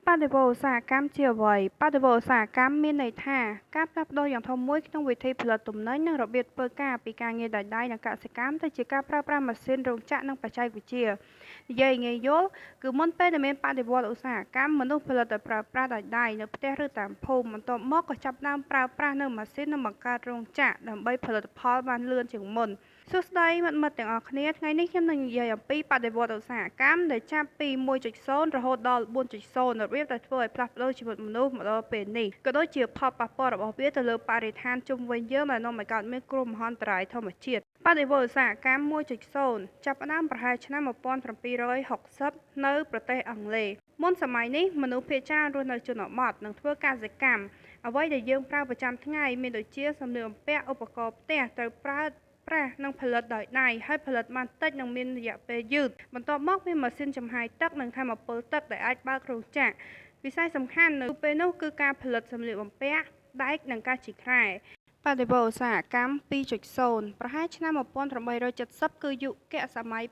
បដិវត្តន៍ឧស្សាហកម្មជាអ្វីបដិវត្តន៍ឧស្សាហកម្មមានន័យថាការផ្លាស់ប្តូរយ៉ាងធំមួយក្នុងវិធីផលិតទំនិញនិងរបៀបធ្វើការពីការងារដោយដៃនិងកសិកម្មទៅជាការប្រើប្រាស់ម៉ាស៊ីនរោងចក្រនិងបច្ចេកវិទ្យានិយាយងាយយល់គឺមុនពេលដែលមានបដិវត្តន៍ឧស្សាហកម្មមនុស្សផលិតដោយប្រើប្រាស់ដោយដៃនៅផ្ទះឬតាមភូមិបន្ទាប់មកក៏ចាប់ផ្ដើមប្រើប្រាស់នៅម៉ាស៊ីននិងបង្កើតរោងចក្រដើម្បីផលិតផលបានលឿនជាងមុនសួស្តីមិត្តៗទាំងអស់គ្នាថ្ងៃនេះខ្ញុំនឹងនិយាយអំពីបដិវត្តន៍ឧស្សាហកម្មដែលចាប់ពី 1.0 រហូតដល់ 4.0 របៀបដែលធ្វើឲ្យផ្លាស់ប្ដូរជីវិតមនុស្សមកដល់ពេលនេះក៏ដូចជាផលប៉ះពាល់របស់វាទៅលើបរិស្ថានជុំវិញយើងដែលនាំឲ្យកើតមានគ្រោះមហន្តរាយធម្មជាតិបដិវត្តន៍ឧស្សាហកម្ម 1.0 ចាប់ផ្ដើមប្រហែលឆ្នាំ 1760 នៅប្រទេសអង់គ្លេសមុនសម័យនេះមនុស្សភាគច្រើនរស់នៅជនបទនិងធ្វើកសិកម្មអ្វីដែលយើងប្រើប្រចាំថ្ងៃមានដូចជាសម្លៀកបំពាក់ឧបករណ៍ផ្ទះត្រូវប្រើប្រាស់និងផលិតដោយដៃហើយផលិតបានតិចនិងមានរយៈពេលយឺតបន្ទាប់មកមានម៉ាស៊ីនចំហាយទឹកនិងថាមពលទឹកដែលអាចបើករោងចក្រវិស័យសំខាន់នៅពេលនោះគឺការផលិតសម្លៀកបំពាក់ដែកនិងការជីខ្សែបដិវត្តន៍ឧស្សាហកម្ម 2.0 ប្រហែលឆ្នាំ 1870 គឺយុគសម័យ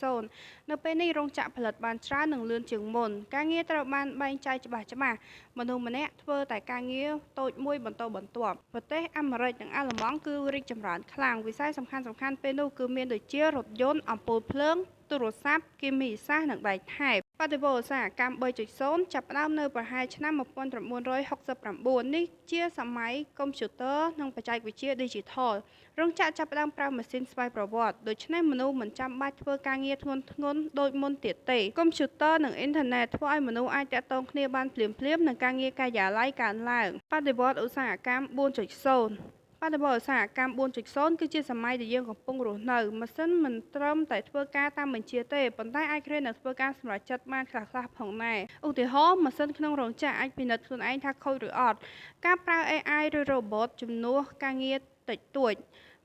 2.0 នៅពេលនេះរោងចក្រផលិតបានច្រើននិងលឿនជាងមុនការងារត្រូវបានបែងចែកច្បាស់ៗមនុស្សម្នាក់ធ្វើតែការងារតូចមួយបន្តបន្ទាប់ប្រទេសអាមេរិកនិងអាល្លឺម៉ង់គឺរីកចម្រើនខ្លាំងវិស័យសំខាន់ៗពេលនោះគឺមានដូចជារថយន្តអំពូលភ្លើងទូរស័ព្ទគីមីសាស្ត្រនិងដែកថែបបដិវត្តន៍ឧស្សាហកម្ម 3.0 ចាប់ផ្ដើមនៅប្រហែលឆ្នាំ 1969 នេះជាសម័យកុំព្យូទ័រនិងបច្ចេកវិទ្យាឌីជីថលរោងចក្រចាប់ផ្ដើមប្រើម៉ាស៊ីនស្វ័យប្រវត្តិដូច្នេះមនុស្សមិនចាំបាច់ធ្វើការងារធ្ងន់ៗដូចមុនទៀតទេកុំព្យូទ័រនិងអ៊ីនធឺណិតធ្វើឲ្យមនុស្សអាចទាក់ទងគ្នាបានភ្លាមៗនិងការងារការិយាល័យកើនឡើងបដិវត្តន៍ឧស្សាហកម្ម 4.0 បដិវត្តន៍ឧស្សាហកម្ម 4.0 គឺជាសម័យដែលយើងកំពុងរស់នៅម៉ាស៊ីនមិនត្រឹមតែធ្វើការតាមបញ្ជាទេប៉ុន្តែអាចគ្រាន់តែធ្វើការសម្រេចចិត្តបានខ្លះៗផងដែរឧទាហរណ៍ម៉ាស៊ីនក្នុងរោងចក្រអាចពិនិត្យខ្លួនឯងថាខូចឬអត់ការប្រើ AI ឬ Robot ជំនួសការងារតិចតួច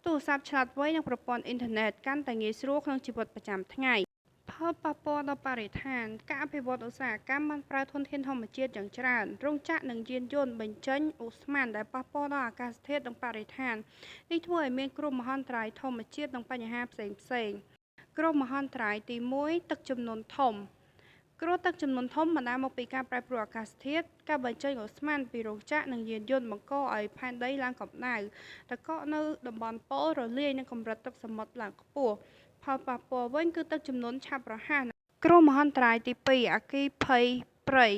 ទូរស័ព្ទឆ្លាតវៃនិងប្រព័ន្ធអ៊ីនធឺណិតកាន់តែងាយស្រួលក្នុងជីវិតប្រចាំថ្ងៃផលប៉ះពាល់ដល់បរិស្ថានការអភិវឌ្ឍឧស្សាហកម្មបានប្រើធនធានធម្មជាតិយ៉ាងច្រើនរោងចក្រនិងយានយន្តបញ្ចេញឧស្ម័នដែលប៉ះពាល់ដល់អាកាសធាតុនិងបរិស្ថាននេះធ្វើឲ្យមានគ្រោះមហន្តរាយធម្មជាតិនិងបញ្ហាផ្សេងៗគ្រោះមហន្តរាយទី1ទឹកជំនន់ធំគ្រោះទឹកជំនន់ធំបណ្ដាលមកពីការប្រែប្រួលអាកាសធាតុការបញ្ចេញឧស្ម័នពីរោងចក្រនិងយានយន្តបង្កឲ្យផែនដីឡើងកម្ដៅទឹកកកនៅតំបន់ប៉ូលរលាយនិងកម្រិតទឹកសមុទ្រឡើងខ្ពស់ផលប៉ះពាល់វិញគឺទឹកជំនន់ឆាប់រហ័សគ្រោះមហន្តរាយទី2អគ្គិភ័យព្រៃ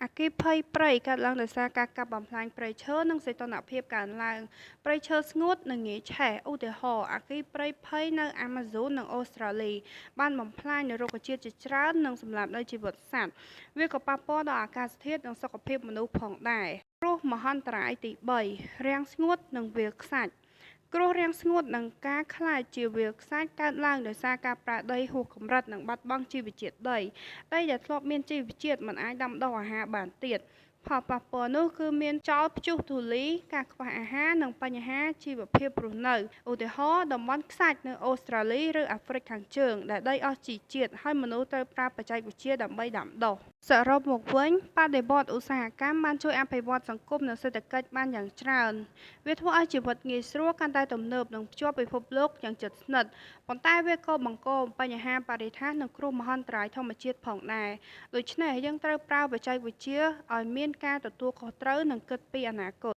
អគ្គិភ័យព្រៃកើតឡើងដោយសារការកាប់បំផ្លាញព្រៃឈើនិងសីតុណ្ហភាពកើនឡើងព្រៃឈើស្ងួតនិងងាយឆេះឧទាហរណ៍អគ្គិភ័យព្រៃនៅអាម៉ាហ្សូននិងអូស្ត្រាលីបានបំផ្លាញនូវរុក្ខជាតិជាច្រើននិងសម្លាប់នូវជីវិតសត្វវាក៏ប៉ះពាល់ដល់អាកាសធាតុនិងសុខភាពមនុស្សផងដែរគ្រោះមហន្តរាយទី3រាំងស្ងួតនិងវាលខ្សាច់គ្រោះរាំងស្ងួតនិងការខ្លាចជាវាលខ្សាច់កើតឡើងដោយសារការប្រើដីហួសកម្រិតនិងបាត់បង់ជីវជាតិដីដែលធ្លាប់មានជីវជាតិមិនអាចដាំដុះអាហារបានទៀតផលប៉ះពាល់នោះគឺមានចោរព្យុះធូលីការខ្វះអាហារនិងបញ្ហាជីវភាពរស់នៅឧទាហរណ៍តំបន់ខ្សាច់នៅអូស្ត្រាលីឬអាហ្វ្រិកខាងជើងដែលដីអស់ជីជាតិហើយមនុស្សត្រូវប្រើបច្ចេកវិទ្យាដើម្បីដាំដុះសរុបមកវិញបដិវត្តន៍ឧស្សាហកម្មបានជួយអភិវឌ្ឍសង្គមនិងសេដ្ឋកិច្ចបានយ៉ាងច្រើនវាធ្វើឲ្យជីវិតងាយស្រួលកាន់តែទំនើបនិងភ្ជាប់ពិភពលោកយ៉ាងជិតស្និទ្ធប៉ុន្តែវាក៏បង្កបញ្ហាបរិស្ថាននិងគ្រោះមហន្តរាយធម្មជាតិផងដែរដូច្នេះយើងត្រូវប្រើបច្ចេកវិទ្យាឲ្យមានការទទួលខុសត្រូវនិងគិតពីអនាគត